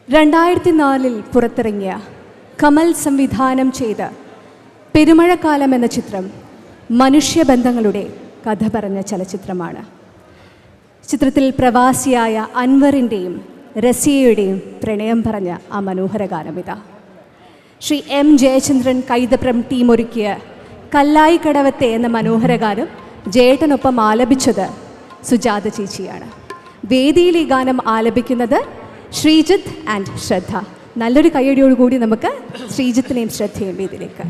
2004 പുറത്തിറങ്ങിയ കമൽ സംവിധാനം ചെയ്ത പെരുമഴക്കാലം എന്ന ചിത്രം മനുഷ്യബന്ധങ്ങളുടെ കഥ പറഞ്ഞ ചലച്ചിത്രമാണ്. ചിത്രത്തിൽ പ്രവാസിയായ അൻവറിൻ്റെയും റസിയയുടെയും പ്രണയം പറഞ്ഞ ആ മനോഹര ഗാനമിത ശ്രീ എം ജയചന്ദ്രൻ കൈതപ്രം ടീം ഒരുക്കിയ കല്ലായി കടവത്തെ എന്ന മനോഹര ഗാനം ജയേട്ടനൊപ്പം ആലപിച്ചത് സുജാത ചേച്ചിയാണ്. വേദിയിൽ ഈ ഗാനം ആലപിക്കുന്നത് ശ്രീജിത്ത് ആൻഡ് ശ്രദ്ധ. നല്ലൊരു കയ്യടിയോടുകൂടി നമുക്ക് ശ്രീജിത്തിനെയും ശ്രദ്ധയും വേദിയിലേക്ക്.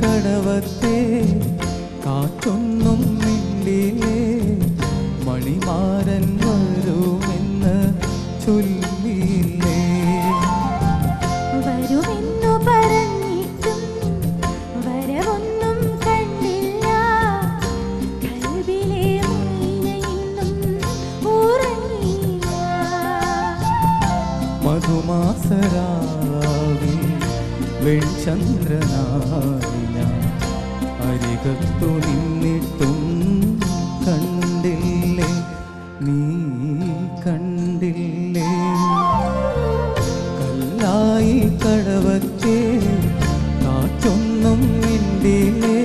കടവത്തെ കാറ്റൊന്നും മിണ്ടിലേ മണിമാരൻ വരുമെന്ന് ചൊല്ലിയില്ലേ. വരുമെന്നു പറഞ്ഞിട്ടും വരവൊന്നും കണ്ടില്ല. കൽവിലെ മൈന ഇന്നും ഉറങ്ങിയില്ല. മധുമാസരാവിൽ വെൺചന്ദ്രനായി ഞാൻ അരികത്തു നിന്നിട്ടും കണ്ടില്ലേ, നീ കണ്ടില്ലേ. കല്ലായി കടവത്തെ കാറ്റൊന്നും മിണ്ടിലേ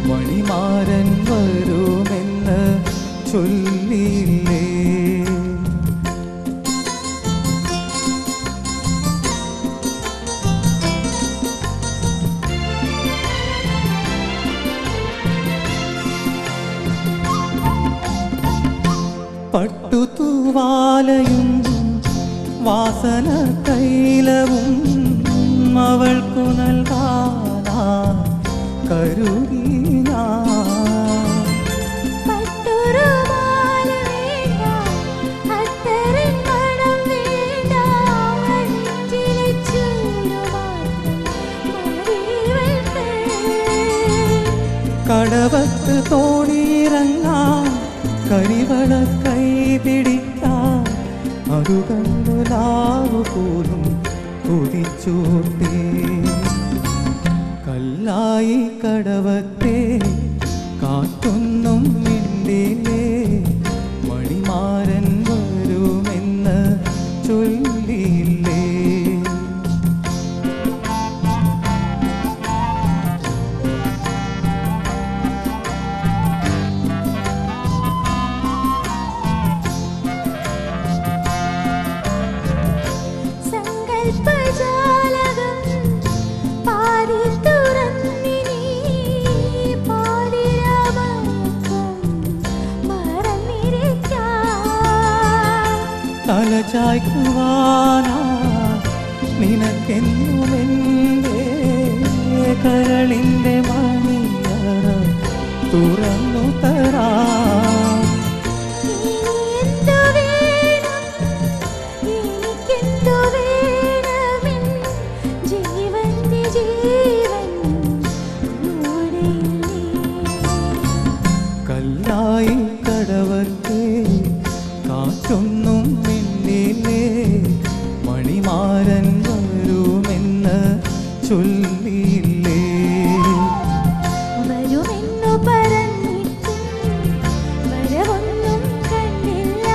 മണിമാരൻ വരുമെന്ന് ചൊല്ലിയില്ലേ. പട്ടുതൂവാലയും വാസന തൈലവും അവൾക്കു നൽകാനാ കരുതി ഞാൻ. കടവത്ത് തോണിയിറങ്ങാൻ കരിവള കൈ പിടിക്കാൻ അതു കണ്ടു ലാവു പോലും കൊതിച്ചോട്ടേ. കല്ലായി കടവത്തെ കാറ്റൊന്നും മിണ്ടിലേ മണിമാരൻ വരുമെന്ന് ചൊല്ലിയില്ലേ. തലചായ്ക്കുവാനാ നിനക്കെന്നുമെൻ്റെ കരളിൻ്റെ മണിയറ തുറന്നു തരാം. കല്ലായി കടവത്തെ കാറ്റൊന്നും മിണ്ടിലേ മണിമാരൻ വരുമെന്ന് ചൊല്ലിയില്ലേ. വരുമെന്നു പറഞ്ഞിട്ടും വരവൊന്നും കണ്ടില്ല.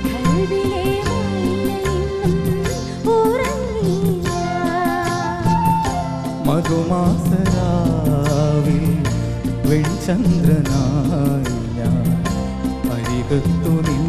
കൽവിലെ മൈന ഇന്നും ഉറങ്ങിയില്ല. മധുമാസരാവിൽ വെൺചന്ദ്രനായി ഞാൻ അരികത്തു നിന്നു